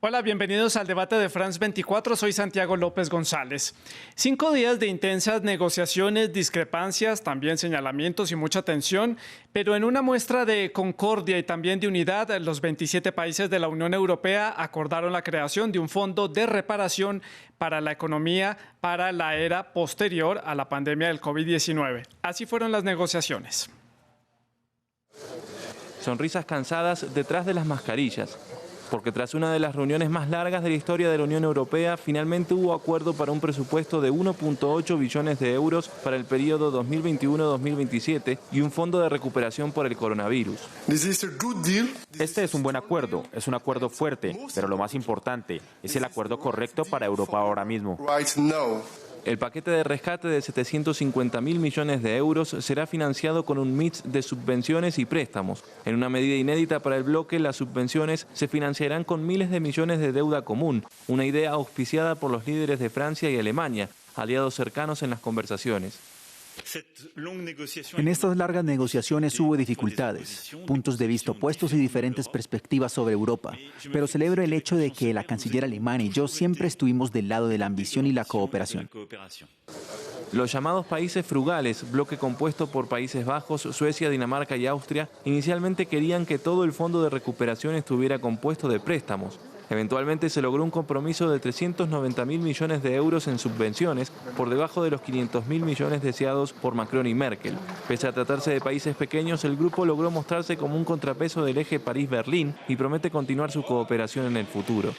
Hola, bienvenidos al debate de France 24. Soy Santiago López González. 5 días de intensas negociaciones, discrepancias, también señalamientos y mucha tensión, pero en una muestra de concordia y también de unidad, los 27 países de la Unión Europea acordaron la creación de un fondo de reparación para la economía para la era posterior a la pandemia del COVID-19. Así fueron las negociaciones. Sonrisas cansadas detrás de las mascarillas, porque tras una de las reuniones más largas de la historia de la Unión Europea, finalmente hubo acuerdo para un presupuesto de 1,8 billones de euros para el periodo 2021-2027 y un fondo de recuperación por el coronavirus. Este es un buen acuerdo, es un acuerdo fuerte, pero lo más importante, es el acuerdo correcto para Europa ahora mismo. El paquete de rescate de 750.000 millones de euros será financiado con un mix de subvenciones y préstamos. En una medida inédita para el bloque, las subvenciones se financiarán con miles de millones de deuda común, una idea auspiciada por los líderes de Francia y Alemania, aliados cercanos en las conversaciones. En estas largas negociaciones hubo dificultades, puntos de vista opuestos y diferentes perspectivas sobre Europa, pero celebro el hecho de que la canciller alemana y yo siempre estuvimos del lado de la ambición y la cooperación. Los llamados países frugales, bloque compuesto por Países Bajos, Suecia, Dinamarca y Austria, inicialmente querían que todo el fondo de recuperación estuviera compuesto de préstamos. Eventualmente se logró un compromiso de 390.000 millones de euros en subvenciones, por debajo de los 500.000 millones deseados por Macron y Merkel. Pese a tratarse de países pequeños, el grupo logró mostrarse como un contrapeso del eje París-Berlín y promete continuar su cooperación en el futuro.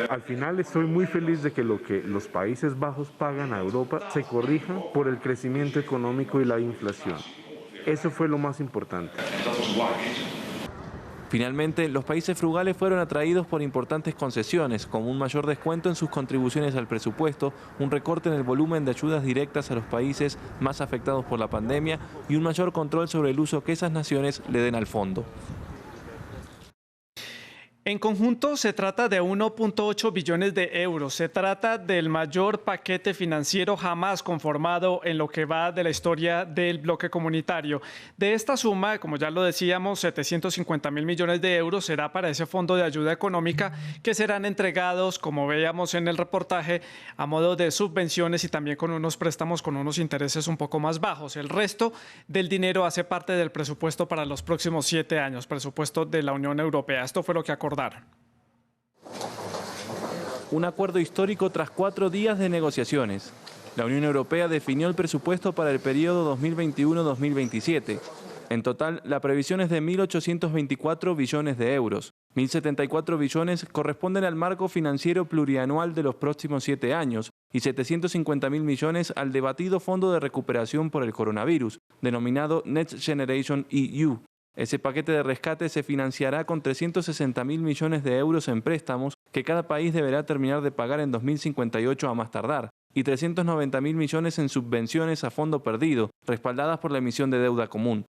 Al final estoy muy feliz de que lo que los Países Bajos pagan a Europa se corrija por el crecimiento económico y la inflación. Eso fue lo más importante. Finalmente, los países frugales fueron atraídos por importantes concesiones, como un mayor descuento en sus contribuciones al presupuesto, un recorte en el volumen de ayudas directas a los países más afectados por la pandemia y un mayor control sobre el uso que esas naciones le den al fondo. En conjunto se trata de 1,8 billones de euros. Se trata del mayor paquete financiero jamás conformado en lo que va de la historia del bloque comunitario. De esta suma, como ya lo decíamos, 750.000 millones de euros será para ese fondo de ayuda económica que serán entregados, como veíamos en el reportaje, a modo de subvenciones y también con unos préstamos con unos intereses un poco más bajos. El resto del dinero hace parte del presupuesto para los próximos 7 años, presupuesto de la Unión Europea. Esto fue lo que acordaron. Un acuerdo histórico tras 4 días de negociaciones. La Unión Europea definió el presupuesto para el periodo 2021-2027. En total, la previsión es de 1.824 billones de euros. 1.074 billones corresponden al marco financiero plurianual de los próximos 7 años y 750.000 millones al debatido Fondo de Recuperación por el Coronavirus, denominado Next Generation EU. Ese paquete de rescate se financiará con 360.000 millones de euros en préstamos que cada país deberá terminar de pagar en 2058 a más tardar, y 390.000 millones en subvenciones a fondo perdido, respaldadas por la emisión de deuda común.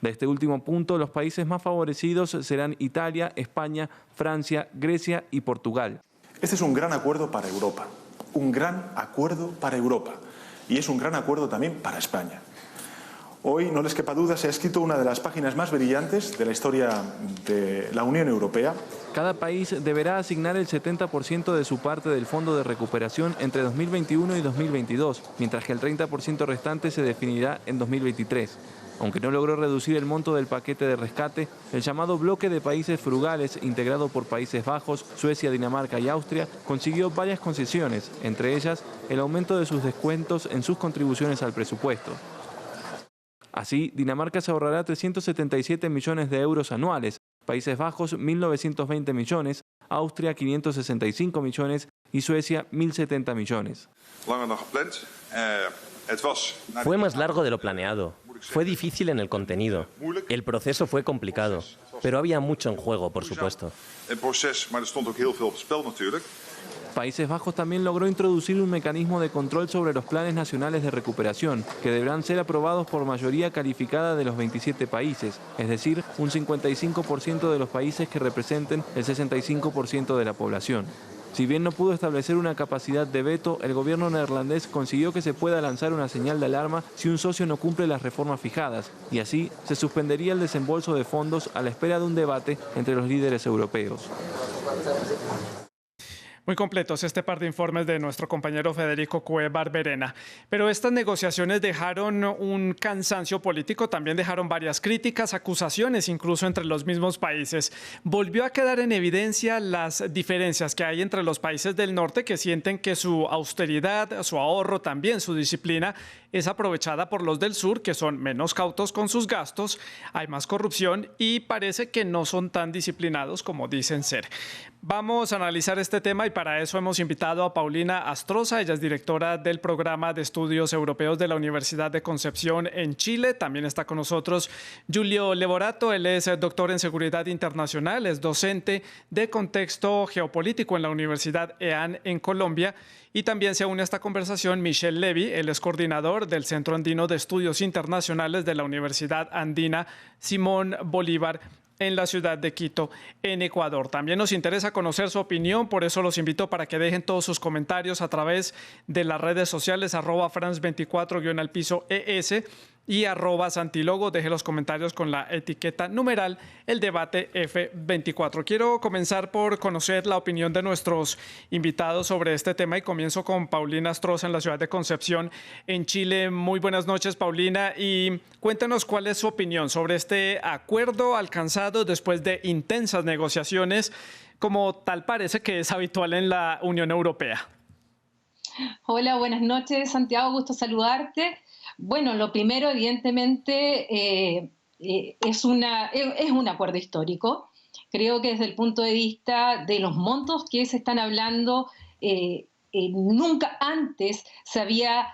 De este último punto, los países más favorecidos serán Italia, España, Francia, Grecia y Portugal. Este es un gran acuerdo para Europa, un gran acuerdo para Europa, y es un gran acuerdo también para España. Hoy, no les quepa duda, se ha escrito una de las páginas más brillantes de la historia de la Unión Europea. Cada país deberá asignar el 70% de su parte del Fondo de Recuperación entre 2021 y 2022, mientras que el 30% restante se definirá en 2023. Aunque no logró reducir el monto del paquete de rescate, el llamado bloque de países frugales, integrado por Países Bajos, Suecia, Dinamarca y Austria, consiguió varias concesiones, entre ellas el aumento de sus descuentos en sus contribuciones al presupuesto. Así, Dinamarca se ahorrará 377 millones de euros anuales, Países Bajos 1.920 millones, Austria 565 millones y Suecia 1.070 millones. Fue más largo de lo planeado. Fue difícil en el contenido. El proceso fue complicado, pero había mucho en juego, por supuesto. Países Bajos también logró introducir un mecanismo de control sobre los planes nacionales de recuperación, que deberán ser aprobados por mayoría calificada de los 27 países, es decir, un 55% de los países que representen el 65% de la población. Si bien no pudo establecer una capacidad de veto, el gobierno neerlandés consiguió que se pueda lanzar una señal de alarma si un socio no cumple las reformas fijadas, y así se suspendería el desembolso de fondos a la espera de un debate entre los líderes europeos. Muy completos este par de informes de nuestro compañero Federico Cue Barberena. Pero estas negociaciones dejaron un cansancio político, también dejaron varias críticas, acusaciones incluso entre los mismos países. Volvió a quedar en evidencia las diferencias que hay entre los países del norte, que sienten que su austeridad, su ahorro, también su disciplina es aprovechada por los del sur, que son menos cautos con sus gastos, hay más corrupción y parece que no son tan disciplinados como dicen ser. Vamos a analizar este tema y para eso hemos invitado a Paulina Astroza. Ella es directora del Programa de Estudios Europeos de la Universidad de Concepción en Chile. También está con nosotros Giulio Levorato. Él es doctor en Seguridad Internacional, es docente de Contexto Geopolítico en la Universidad EAN en Colombia. Y también se une a esta conversación Michel Levy. Él es coordinador del Centro Andino de Estudios Internacionales de la Universidad Andina Simón Bolívar en la ciudad de Quito, en Ecuador. También nos interesa conocer su opinión, por eso los invito para que dejen todos sus comentarios a través de las redes sociales, @France24_ES y @Santilogo. Deje los comentarios con la etiqueta numeral El Debate F24. Quiero comenzar por conocer la opinión de nuestros invitados sobre este tema y comienzo con Paulina Astroza en la ciudad de Concepción, en Chile. Muy buenas noches, Paulina, y cuéntanos cuál es su opinión sobre este acuerdo alcanzado después de intensas negociaciones, como tal parece que es habitual en la Unión Europea. Hola, buenas noches, Santiago, gusto saludarte. Bueno, lo primero, evidentemente, es un acuerdo histórico. Creo que desde el punto de vista de los montos que se están hablando, nunca antes se había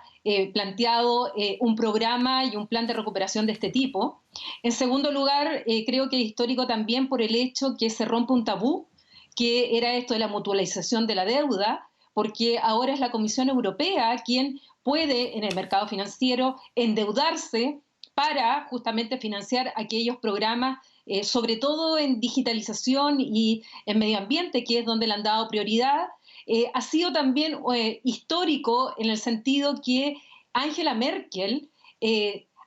planteado un programa y un plan de recuperación de este tipo. En segundo lugar, creo que es histórico también por el hecho que se rompe un tabú, que era esto de la mutualización de la deuda, porque ahora es la Comisión Europea quien puede en el mercado financiero endeudarse para justamente financiar aquellos programas, sobre todo en digitalización y en medio ambiente, que es donde le han dado prioridad. Ha sido también histórico en el sentido que Angela Merkel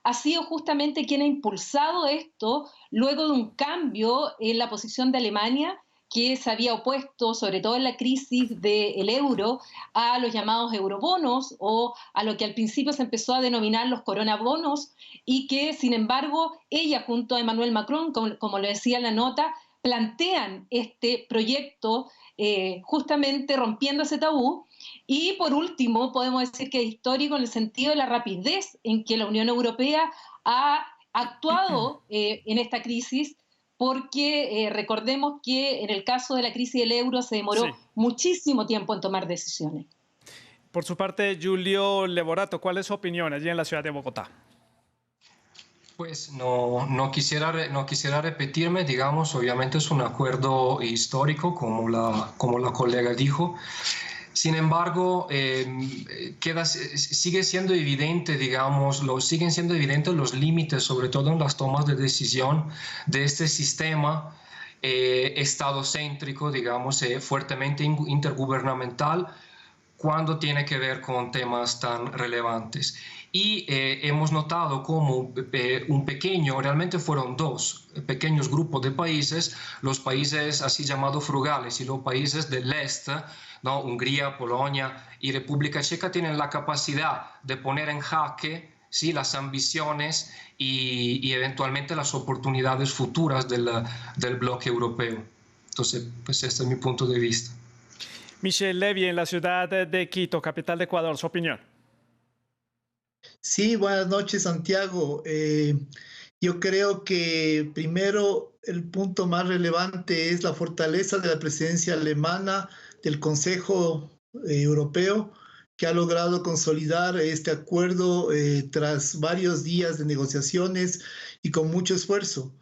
ha sido justamente quien ha impulsado esto luego de un cambio en la posición de Alemania, que se había opuesto, sobre todo en la crisis del euro, a los llamados eurobonos o a lo que al principio se empezó a denominar los coronabonos y que, sin embargo, ella junto a Emmanuel Macron, como lo decía en la nota, plantean este proyecto justamente rompiendo ese tabú. Y por último, podemos decir que es histórico en el sentido de la rapidez en que la Unión Europea ha actuado en esta crisis, porque recordemos que en el caso de la crisis del euro se demoró muchísimo tiempo en tomar decisiones. Por su parte, Giulio Levorato, ¿cuál es su opinión allí en la ciudad de Bogotá? Pues no quisiera repetirme, digamos, obviamente es un acuerdo histórico, como la colega dijo. Sin embargo, sigue siendo evidente, digamos, siguen siendo evidentes los límites, sobre todo en las tomas de decisión de este sistema estadocéntrico, digamos, fuertemente intergubernamental, cuando tiene que ver con temas tan relevantes. Y hemos notado como realmente fueron dos pequeños grupos de países, los países así llamados frugales y los países del este, ¿no? Hungría, Polonia y República Checa, tienen la capacidad de poner en jaque, ¿sí?, las ambiciones y eventualmente las oportunidades futuras del bloque europeo. Entonces, pues este es mi punto de vista. Michel Levy, en la ciudad de Quito, capital de Ecuador, su opinión. Sí, buenas noches, Santiago. Yo creo que primero el punto más relevante es la fortaleza de la presidencia alemana del Consejo Europeo, que ha logrado consolidar este acuerdo tras varios días de negociaciones y con mucho esfuerzo.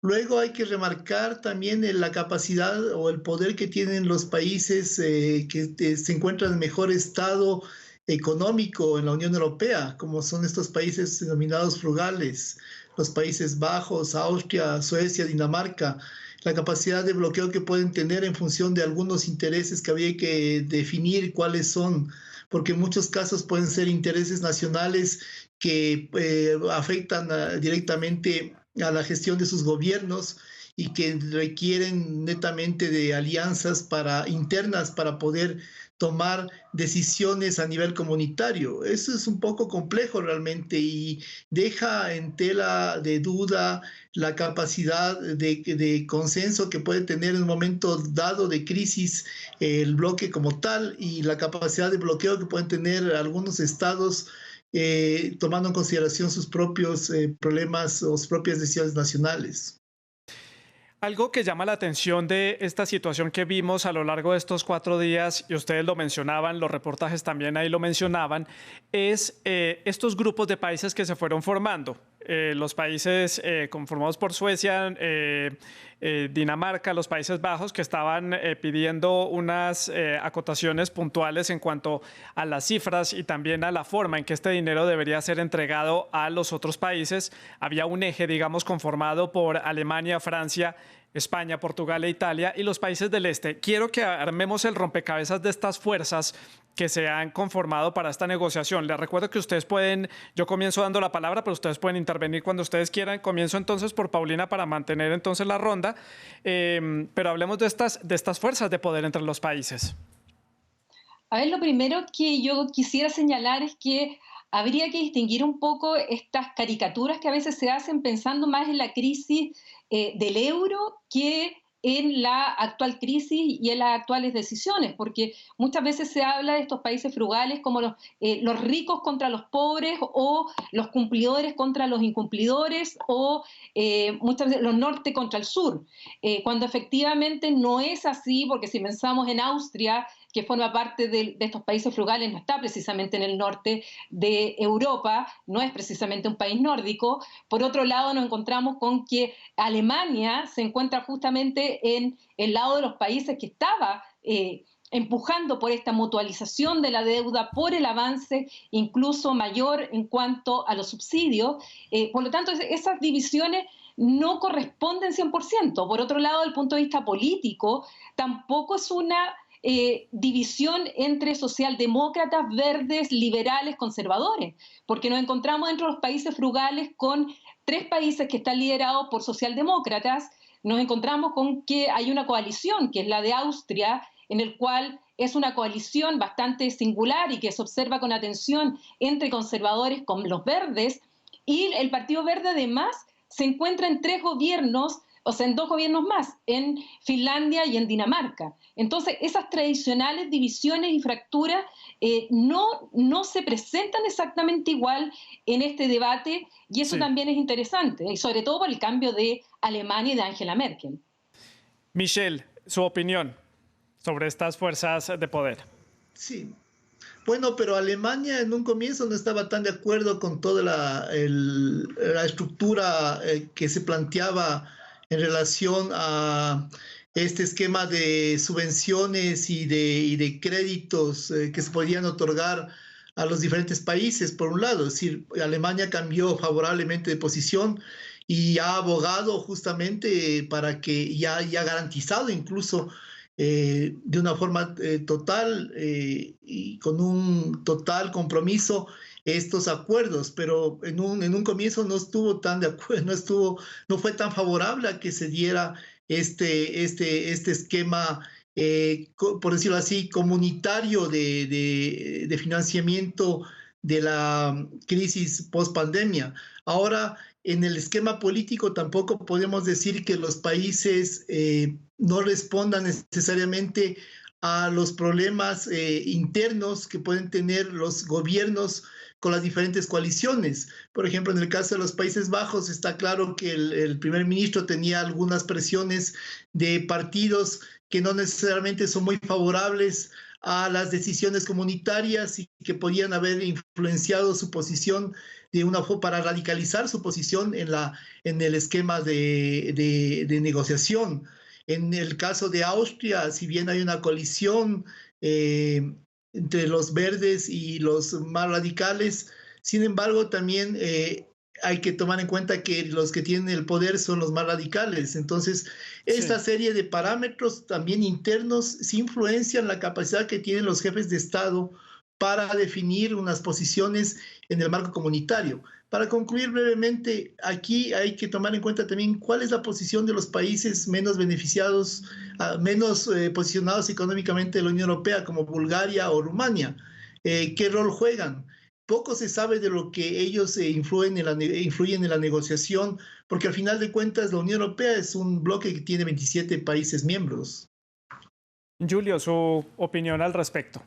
Luego hay que remarcar también la capacidad o el poder que tienen los países que se encuentran en mejor estado económico en la Unión Europea, como son estos países denominados frugales, los Países Bajos, Austria, Suecia, Dinamarca. la capacidad de bloqueo que pueden tener en función de algunos intereses que había que definir cuáles son, porque en muchos casos pueden ser intereses nacionales que afectan directamente a la gestión de sus gobiernos y que requieren netamente de alianzas internas para poder tomar decisiones a nivel comunitario. Eso es un poco complejo realmente y deja en tela de duda la capacidad de consenso que puede tener en un momento dado de crisis el bloque como tal y la capacidad de bloqueo que pueden tener algunos estados tomando en consideración sus propios problemas o sus propias decisiones nacionales. Algo que llama la atención de esta situación que vimos a lo largo de estos 4 días, y ustedes lo mencionaban, los reportajes también ahí lo mencionaban, es estos grupos de países que se fueron formando. Los países conformados por Suecia, Dinamarca, los Países Bajos, que estaban pidiendo unas acotaciones puntuales en cuanto a las cifras y también a la forma en que este dinero debería ser entregado a los otros países. Había un eje, digamos, conformado por Alemania, Francia, España, Portugal e Italia y los países del este. Quiero que armemos el rompecabezas de estas fuerzas que se han conformado para esta negociación. Les recuerdo que ustedes pueden, yo comienzo dando la palabra, pero ustedes pueden intervenir cuando ustedes quieran. Comienzo entonces por Paulina para mantener entonces la ronda, pero hablemos de estas fuerzas de poder entre los países. A ver, lo primero que yo quisiera señalar es que habría que distinguir un poco estas caricaturas que a veces se hacen pensando más en la crisis del euro que en la actual crisis y en las actuales decisiones, porque muchas veces se habla de estos países frugales como los ricos contra los pobres o los cumplidores contra los incumplidores o muchas veces los norte contra el sur, cuando efectivamente no es así, porque si pensamos en Austria, que forma parte de estos países frugales, no está precisamente en el norte de Europa, no es precisamente un país nórdico. Por otro lado, nos encontramos con que Alemania se encuentra justamente en el lado de los países que estaba empujando por esta mutualización de la deuda, por el avance incluso mayor en cuanto a los subsidios. Por lo tanto, esas divisiones no corresponden 100%. Por otro lado, desde el punto de vista político, tampoco es una división entre socialdemócratas, verdes, liberales, conservadores, porque nos encontramos dentro de los países frugales con 3 países que están liderados por socialdemócratas. Nos encontramos con que hay una coalición, que es la de Austria, en el cual es una coalición bastante singular y que se observa con atención entre conservadores con los verdes, y el Partido Verde además se encuentra en 3 gobiernos, o sea, en 2 gobiernos más, en Finlandia y en Dinamarca. Entonces, esas tradicionales divisiones y fracturas no se presentan exactamente igual en este debate, y eso también es interesante, y sobre todo por el cambio de Alemania y de Angela Merkel. Michelle, su opinión sobre estas fuerzas de poder. Sí. Bueno, pero Alemania en un comienzo no estaba tan de acuerdo con toda la estructura que se planteaba en relación a este esquema de subvenciones y de créditos que se podían otorgar a los diferentes países, por un lado. Es decir, Alemania cambió favorablemente de posición y ha abogado justamente para que ya ha garantizado incluso de una forma total y con un total compromiso estos acuerdos, pero en un comienzo no estuvo tan de acuerdo, no fue tan favorable a que se diera este esquema, por decirlo así, comunitario de financiamiento de la crisis post-pandemia. Ahora, en el esquema político tampoco podemos decir que los países no respondan necesariamente a los problemas internos que pueden tener los gobiernos con las diferentes coaliciones. Por ejemplo, en el caso de los Países Bajos está claro que el primer ministro tenía algunas presiones de partidos que no necesariamente son muy favorables a las decisiones comunitarias y que podían haber influenciado su posición de una forma para radicalizar su posición en el esquema de negociación. En el caso de Austria, si bien hay una coalición entre los verdes y los más radicales, sin embargo también hay que tomar en cuenta que los que tienen el poder son los más radicales. Entonces, esta serie de parámetros también internos sí influencian la capacidad que tienen los jefes de Estado para definir unas posiciones en el marco comunitario. Para concluir brevemente, aquí hay que tomar en cuenta también cuál es la posición de los países menos beneficiados, menos posicionados económicamente de la Unión Europea, como Bulgaria o Rumania. ¿Qué rol juegan? Poco se sabe de lo que ellos influyen en la negociación, porque al final de cuentas la Unión Europea es un bloque que tiene 27 países miembros. Julio, su opinión al respecto.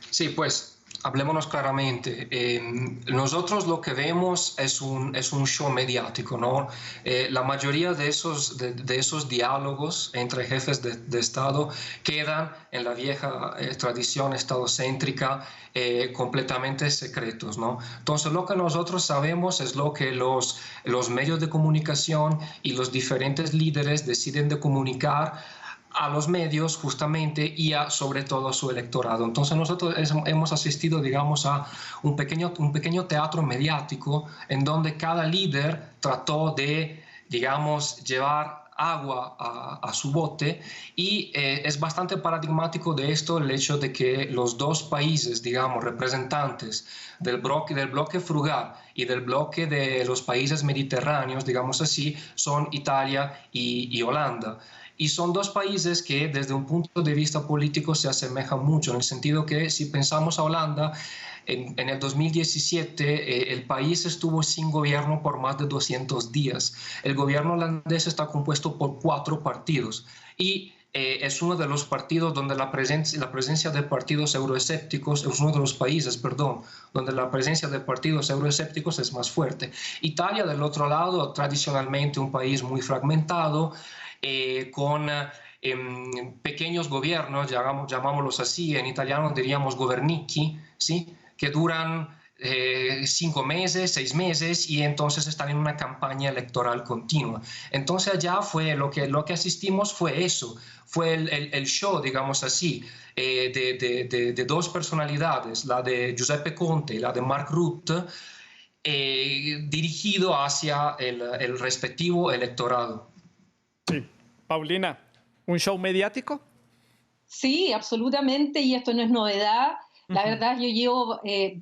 Sí, pues hablémonos claramente. Nosotros lo que vemos es un show mediático, ¿no? La mayoría de esos diálogos entre jefes de Estado quedan en la vieja tradición estadocéntrica, completamente secretos, ¿no? Entonces lo que nosotros sabemos es lo que los medios de comunicación y los diferentes líderes deciden de comunicar a los medios justamente y sobre todo a su electorado. Entonces nosotros hemos asistido, digamos, a un pequeño teatro mediático en donde cada líder trató de, digamos, llevar agua a su bote, y es bastante paradigmático de esto el hecho de que los dos países, digamos, representantes del bloque frugal y del bloque de los países mediterráneos, digamos así, son Italia y Holanda. Y son dos países que desde un punto de vista político se asemejan mucho, en el sentido que si pensamos a Holanda, en el 2017 el país estuvo sin gobierno por más de 200 días. El gobierno holandés está compuesto por 4 partidos y es uno de los partidos donde la presencia de partidos euroescépticos, es uno de los países, perdón, donde la presencia de partidos euroescépticos es más fuerte. Italia, del otro lado, tradicionalmente un país muy fragmentado, con pequeños gobiernos, llamámoslos así, en italiano diríamos governicchi, ¿sí?, que duran 5 meses, 6 meses, y entonces están en una campaña electoral continua. Entonces allá fue lo que asistimos fue eso, fue el show, digamos así, de dos personalidades, la de Giuseppe Conte y la de Mark Rutte, dirigido hacia el respectivo electorado. Sí. Paulina, ¿un show mediático? Sí, absolutamente, y esto no es novedad. La verdad, yo llevo he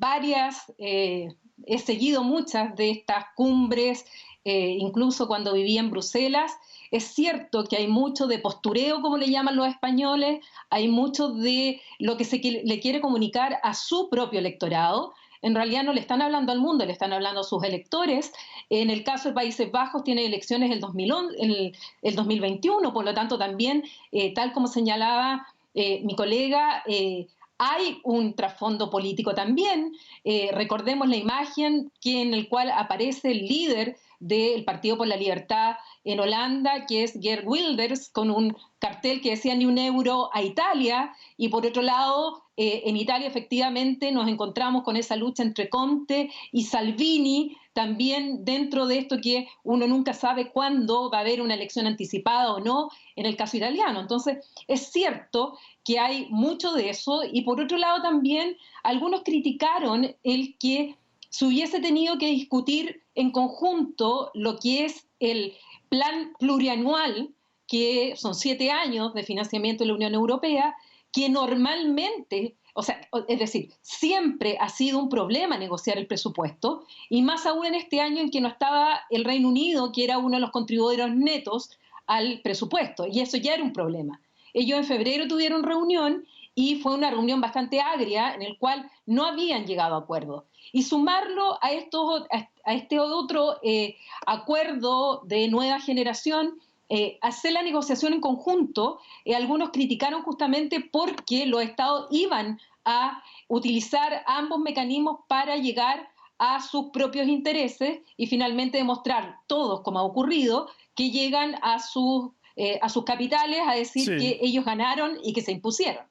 seguido muchas de estas cumbres, incluso cuando vivía en Bruselas. Es cierto que hay mucho de postureo, como le llaman los españoles, hay mucho de lo que le quiere comunicar a su propio electorado. En realidad no le están hablando al mundo, le están hablando a sus electores. En el caso de Países Bajos tiene elecciones el 2021, por lo tanto también, tal como señalaba mi colega, hay un trasfondo político también. Recordemos la imagen en la cual aparece el líder del Partido por la Libertad en Holanda, que es Geert Wilders, con un cartel que decía ni un euro a Italia, y por otro lado, en Italia efectivamente nos encontramos con esa lucha entre Conte y Salvini, también dentro de esto que uno nunca sabe cuándo va a haber una elección anticipada o no, en el caso italiano. Entonces, es cierto que hay mucho de eso, y por otro lado también algunos criticaron el que se hubiese tenido que discutir en conjunto lo que es el plan plurianual, que son 7 años de financiamiento de la Unión Europea, que normalmente, es decir, siempre ha sido un problema negociar el presupuesto, y más aún en este año en que no estaba el Reino Unido, que era uno de los contribuidores netos al presupuesto, y eso ya era un problema. Ellos en febrero tuvieron reunión, y fue una reunión bastante agria en el cual no habían llegado a acuerdo. Y sumarlo a este otro acuerdo de nueva generación, hacer la negociación en conjunto, algunos criticaron justamente porque los estados iban a utilizar ambos mecanismos para llegar a sus propios intereses y finalmente demostrar todos, como ha ocurrido, que llegan a sus capitales a decir que ellos ganaron y que se impusieron.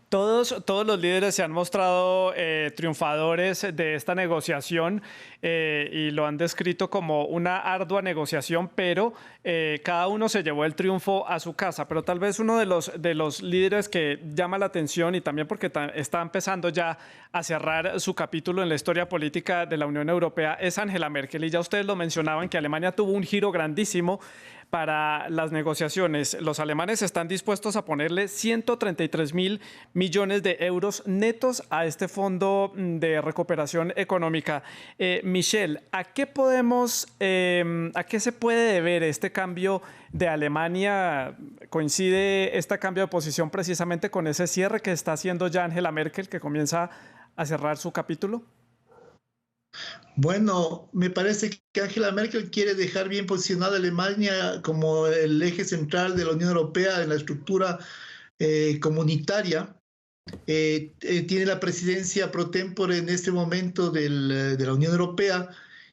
Todos los líderes se han mostrado triunfadores de esta negociación y lo han descrito como una ardua negociación, pero cada uno se llevó el triunfo a su casa. Pero tal vez uno de los líderes que llama la atención, y también porque está empezando ya a cerrar su capítulo en la historia política de la Unión Europea, es Angela Merkel. Y ya ustedes lo mencionaban, que Alemania tuvo un giro grandísimo para las negociaciones. Los alemanes están dispuestos a ponerle 133.000 millones de euros netos a este fondo de recuperación económica. Michelle, ¿a qué se puede deber este cambio de Alemania? ¿Coincide este cambio de posición precisamente con ese cierre que está haciendo ya Angela Merkel, que comienza a cerrar su capítulo? Bueno, me parece que Angela Merkel quiere dejar bien posicionada a Alemania como el eje central de la Unión Europea en la estructura comunitaria. Tiene la presidencia pro tempore en este momento de la Unión Europea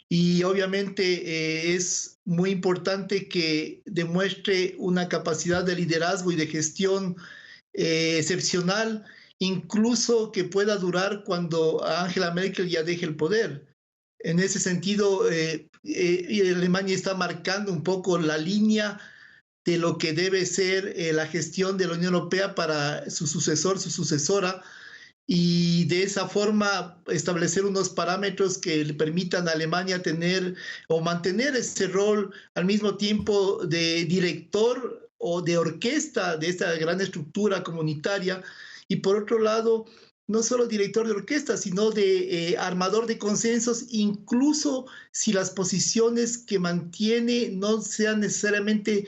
y obviamente es muy importante que demuestre una capacidad de liderazgo y de gestión excepcional, incluso que pueda durar cuando Angela Merkel ya deje el poder. En ese sentido, Alemania está marcando un poco la línea de lo que debe ser la gestión de la Unión Europea para su sucesor, su sucesora, y de esa forma establecer unos parámetros que le permitan a Alemania tener o mantener ese rol al mismo tiempo de director o de orquesta de esta gran estructura comunitaria, y por otro lado, no solo director de orquesta, sino de armador de consensos, incluso si las posiciones que mantiene no sean necesariamente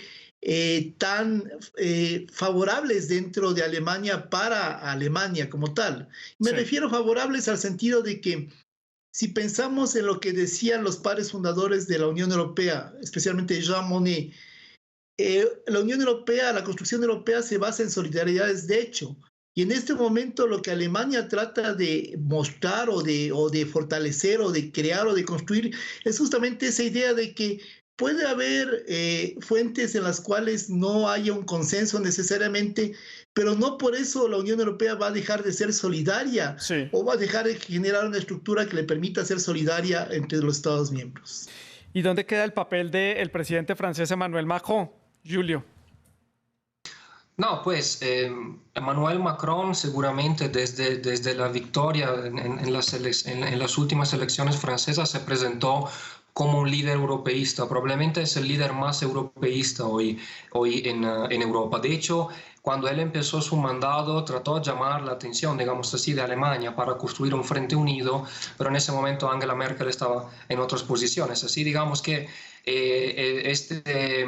tan favorables dentro de Alemania para Alemania como tal. Me refiero favorables al sentido de que si pensamos en lo que decían los padres fundadores de la Unión Europea, especialmente Jean Monnet, la Unión Europea, la construcción europea se basa en solidaridades de hecho. Y en este momento lo que Alemania trata de mostrar o de fortalecer o de crear o de construir es justamente esa idea de que puede haber fuentes en las cuales no haya un consenso necesariamente, pero no por eso la Unión Europea va a dejar de ser solidaria o va a dejar de generar una estructura que le permita ser solidaria entre los Estados miembros. ¿Y dónde queda el papel del presidente francés Emmanuel Macron, Julio? No, pues Emmanuel Macron seguramente desde la victoria en las últimas elecciones francesas se presentó como un líder europeísta. Probablemente es el líder más europeísta hoy en Europa. De hecho, cuando él empezó su mandato, trató de llamar la atención, digamos así, de Alemania para construir un frente unido, pero en ese momento Angela Merkel estaba en otras posiciones. Así, digamos que este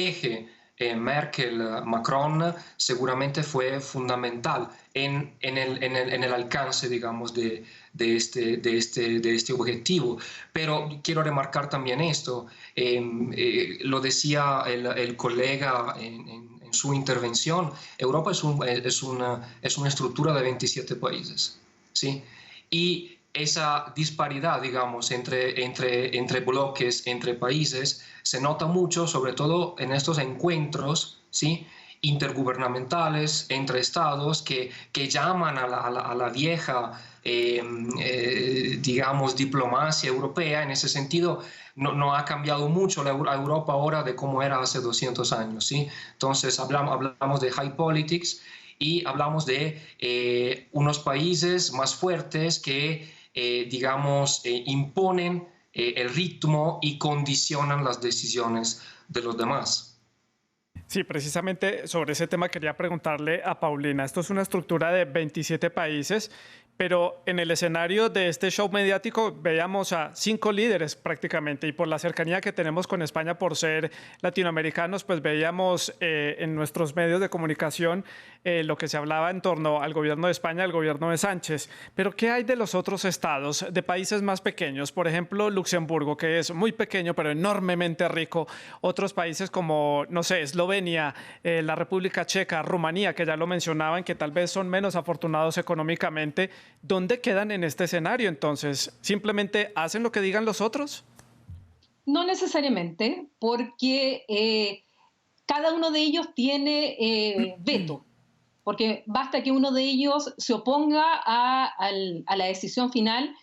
eje Merkel-Macron seguramente fue fundamental en el alcance, digamos, de este objetivo. Pero quiero remarcar también esto, lo decía el colega en su intervención, Europa es una estructura de 27 países, ¿sí? Y esa disparidad, digamos, entre bloques, entre países, se nota mucho, sobre todo en estos encuentros, ¿sí?, intergubernamentales entre estados que llaman a la vieja, digamos, diplomacia europea. En ese sentido, no ha cambiado mucho la Europa ahora de cómo era hace 200 años, ¿sí? Entonces, hablamos de high politics y hablamos de unos países más fuertes que digamos, imponen el ritmo y condicionan las decisiones de los demás. Sí, precisamente sobre ese tema quería preguntarle a Paulina. Esto es una estructura de 27 países, pero en el escenario de este show mediático veíamos a 5 líderes prácticamente, y por la cercanía que tenemos con España por ser latinoamericanos, pues veíamos en nuestros medios de comunicación lo que se hablaba en torno al gobierno de España, al gobierno de Sánchez. Pero ¿qué hay de los otros estados, de países más pequeños? Por ejemplo, Luxemburgo, que es muy pequeño pero enormemente rico. Otros países como, no sé, Eslovenia, la República Checa, Rumanía, que ya lo mencionaban, que tal vez son menos afortunados económicamente. ¿Dónde quedan en este escenario entonces? ¿Simplemente hacen lo que digan los otros? No necesariamente, porque cada uno de ellos tiene veto. porque basta que uno de ellos se oponga a la decisión final,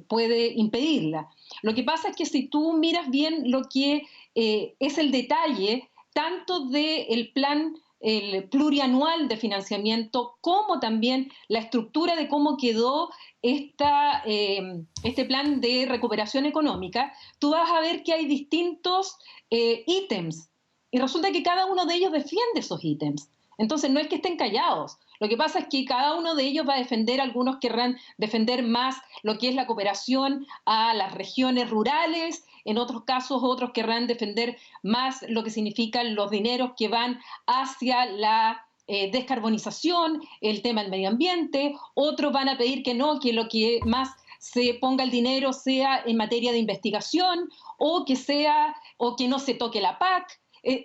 puede impedirla. Lo que pasa es que si tú miras bien lo que es el detalle, tanto del plan el plurianual de financiamiento, como también la estructura de cómo quedó este plan de recuperación económica, tú vas a ver que hay distintos ítems y resulta que cada uno de ellos defiende esos ítems. Entonces no es que estén callados. Lo que pasa es que cada uno de ellos va a defender, algunos querrán defender más lo que es la cooperación a las regiones rurales, en otros casos otros querrán defender más lo que significan los dineros que van hacia la descarbonización, el tema del medio ambiente, otros van a pedir que no, que lo que más se ponga el dinero sea en materia de investigación o que no se toque la PAC.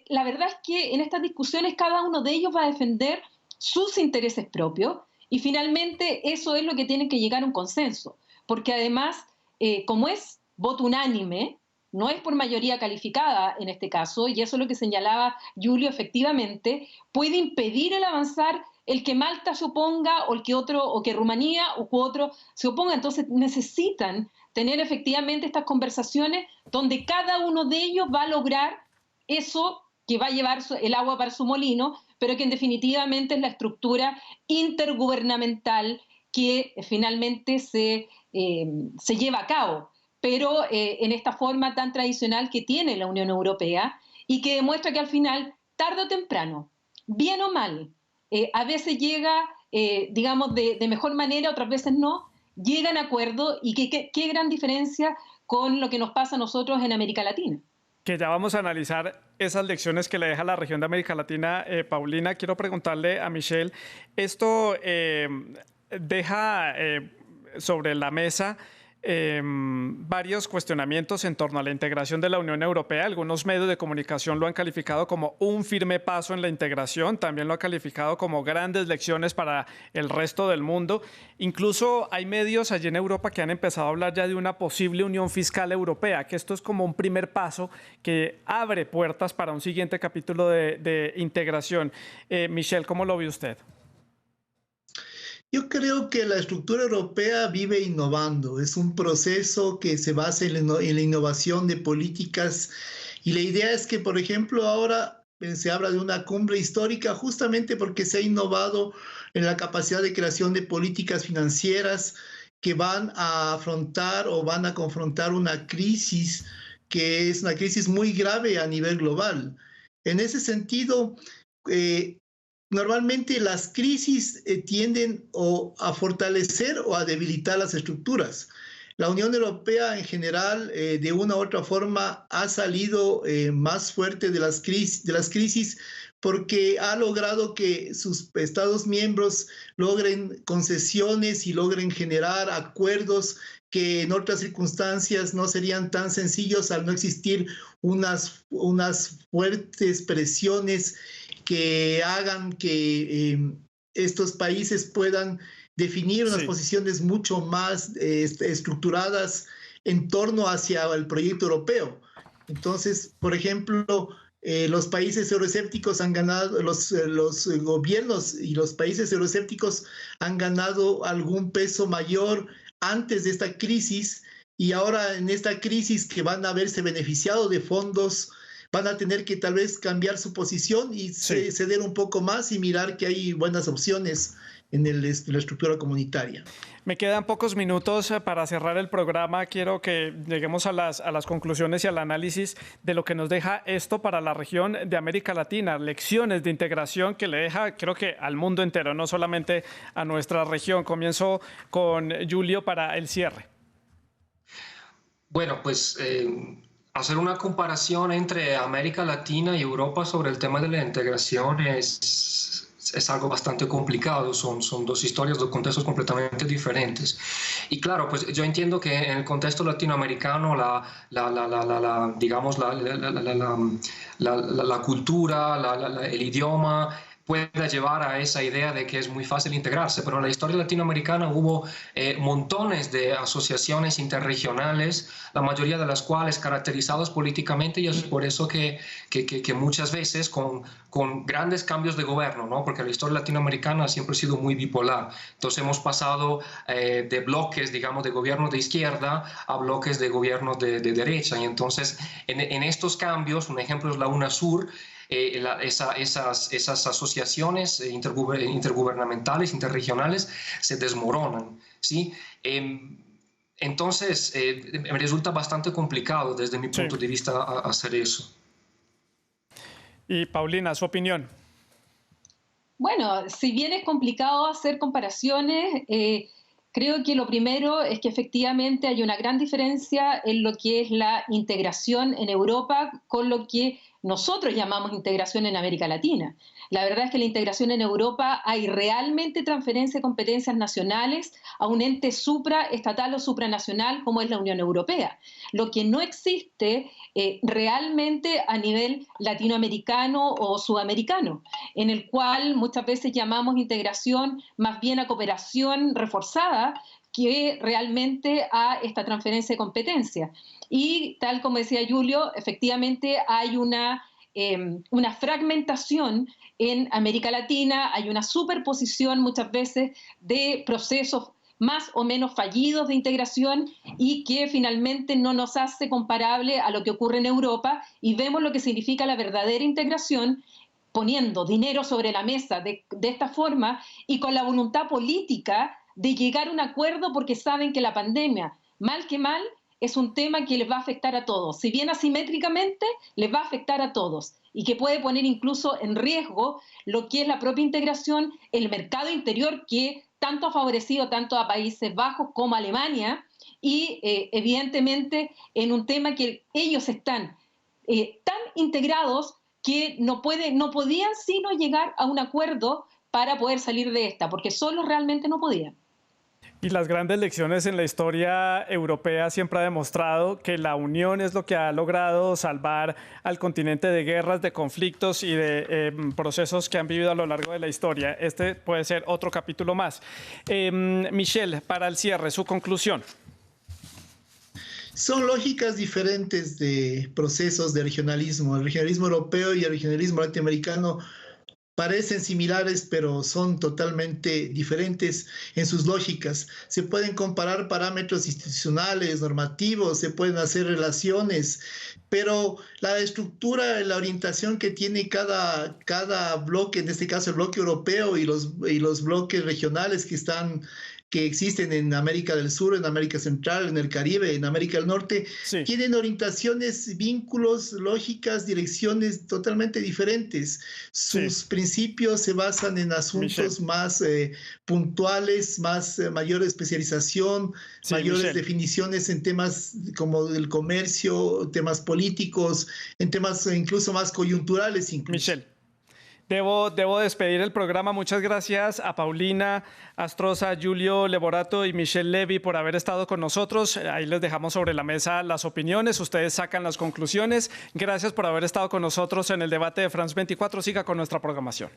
La verdad es que en estas discusiones cada uno de ellos va a defender sus intereses propios y finalmente eso es lo que tiene que llegar a un consenso, porque además, como es voto unánime, no es por mayoría calificada en este caso, y eso es lo que señalaba Julio, efectivamente, puede impedir el avanzar el que Malta se oponga o que Rumanía u otro se oponga. Entonces necesitan tener efectivamente estas conversaciones donde cada uno de ellos va a lograr eso que va a llevar el agua para su molino, pero que en definitivamente es la estructura intergubernamental que finalmente se lleva a cabo, pero en esta forma tan tradicional que tiene la Unión Europea y que demuestra que al final, tarde o temprano, bien o mal, a veces llega, digamos, de mejor manera, otras veces no, llegan a acuerdo y qué gran diferencia con lo que nos pasa a nosotros en América Latina. Que ya vamos a analizar esas lecciones que le deja la región de América Latina. Paulina, quiero preguntarle a Michelle, esto deja sobre la mesa varios cuestionamientos en torno a la integración de la Unión Europea. Algunos medios de comunicación lo han calificado como un firme paso en la integración, también lo ha calificado como grandes lecciones para el resto del mundo. Incluso hay medios allí en Europa que han empezado a hablar ya de una posible unión fiscal europea, que esto es como un primer paso que abre puertas para un siguiente capítulo de integración. Michelle, ¿cómo lo ve usted? Yo creo que la estructura europea vive innovando. Es un proceso que se basa en la innovación de políticas y la idea es que, por ejemplo, ahora se habla de una cumbre histórica justamente porque se ha innovado en la capacidad de creación de políticas financieras que van a afrontar o van a confrontar una crisis que es una crisis muy grave a nivel global. En ese sentido, normalmente las crisis tienden a fortalecer o a debilitar las estructuras. La Unión Europea en general, de una u otra forma, ha salido más fuerte de las crisis porque ha logrado que sus Estados miembros logren concesiones y logren generar acuerdos que en otras circunstancias no serían tan sencillos al no existir unas fuertes presiones que hagan que estos países puedan definir unas posiciones mucho más estructuradas en torno hacia el proyecto europeo. Entonces, por ejemplo, los países euroescépticos han ganado, los gobiernos y los países euroescépticos han ganado algún peso mayor antes de esta crisis y ahora en esta crisis que van a haberse beneficiado de fondos van a tener que tal vez cambiar su posición y ceder un poco más y mirar que hay buenas opciones en la estructura comunitaria. Me quedan pocos minutos para cerrar el programa. Quiero que lleguemos a las conclusiones y al análisis de lo que nos deja esto para la región de América Latina, lecciones de integración que le deja, creo que al mundo entero, no solamente a nuestra región. Comienzo con Julio para el cierre. Bueno, pues hacer una comparación entre América Latina y Europa sobre el tema de la integración es algo bastante complicado, son dos historias, dos contextos completamente diferentes. Y claro, pues yo entiendo que en el contexto latinoamericano digamos la cultura, el idioma pueda llevar a esa idea de que es muy fácil integrarse, pero en la historia latinoamericana hubo montones de asociaciones interregionales, la mayoría de las cuales caracterizadas políticamente, y es por eso que muchas veces con grandes cambios de gobierno, ¿no? Porque la historia latinoamericana siempre ha sido muy bipolar. Entonces hemos pasado de bloques, digamos, de gobierno de izquierda a bloques de gobierno de derecha, y entonces en estos cambios, un ejemplo es la UNASUR, esas asociaciones intergubernamentales, interregionales, se desmoronan, ¿sí? Entonces, me resulta bastante complicado desde mi punto de vista hacer eso. Y Paulina, su opinión. Bueno, si bien es complicado hacer comparaciones, creo que lo primero es que efectivamente hay una gran diferencia en lo que es la integración en Europa con lo que nosotros llamamos integración en América Latina. La verdad es que la integración en Europa hay realmente transferencia de competencias nacionales a un ente supraestatal o supranacional como es la Unión Europea. Lo que no existe realmente a nivel latinoamericano o sudamericano, en el cual muchas veces llamamos integración más bien a cooperación reforzada que realmente a esta transferencia de competencia. Y tal como decía Julio, efectivamente hay una fragmentación en América Latina, hay una superposición muchas veces de procesos más o menos fallidos de integración y que finalmente no nos hace comparable a lo que ocurre en Europa, y vemos lo que significa la verdadera integración poniendo dinero sobre la mesa de esta forma y con la voluntad política de llegar a un acuerdo, porque saben que la pandemia, mal que mal, es un tema que les va a afectar a todos. Si bien asimétricamente, les va a afectar a todos y que puede poner incluso en riesgo lo que es la propia integración, el mercado interior que tanto ha favorecido tanto a Países Bajos como a Alemania, y evidentemente en un tema que ellos están tan integrados que no podían sino llegar a un acuerdo para poder salir de esta, porque solos realmente no podían. Y las grandes lecciones en la historia europea siempre ha demostrado que la unión es lo que ha logrado salvar al continente de guerras, de conflictos y de procesos que han vivido a lo largo de la historia. Este puede ser otro capítulo más. Michelle, para el cierre, su conclusión. Son lógicas diferentes de procesos de regionalismo. El regionalismo europeo y el regionalismo latinoamericano parecen similares, pero son totalmente diferentes en sus lógicas. Se pueden comparar parámetros institucionales, normativos, se pueden hacer relaciones, pero la estructura, la orientación que tiene cada bloque, en este caso el bloque europeo y los bloques regionales que existen en América del Sur, en América Central, en el Caribe, en América del Norte, sí, tienen orientaciones, vínculos, lógicas, direcciones totalmente diferentes. Sus principios se basan en asuntos más puntuales, mayor especialización, mayores definiciones en temas como el comercio, temas políticos, en temas incluso más coyunturales. Debo despedir el programa. Muchas gracias a Paulina Astroza, Julio Leborato y Michelle Levy por haber estado con nosotros. Ahí les dejamos sobre la mesa las opiniones. Ustedes sacan las conclusiones. Gracias por haber estado con nosotros en el debate de France 24. Siga con nuestra programación.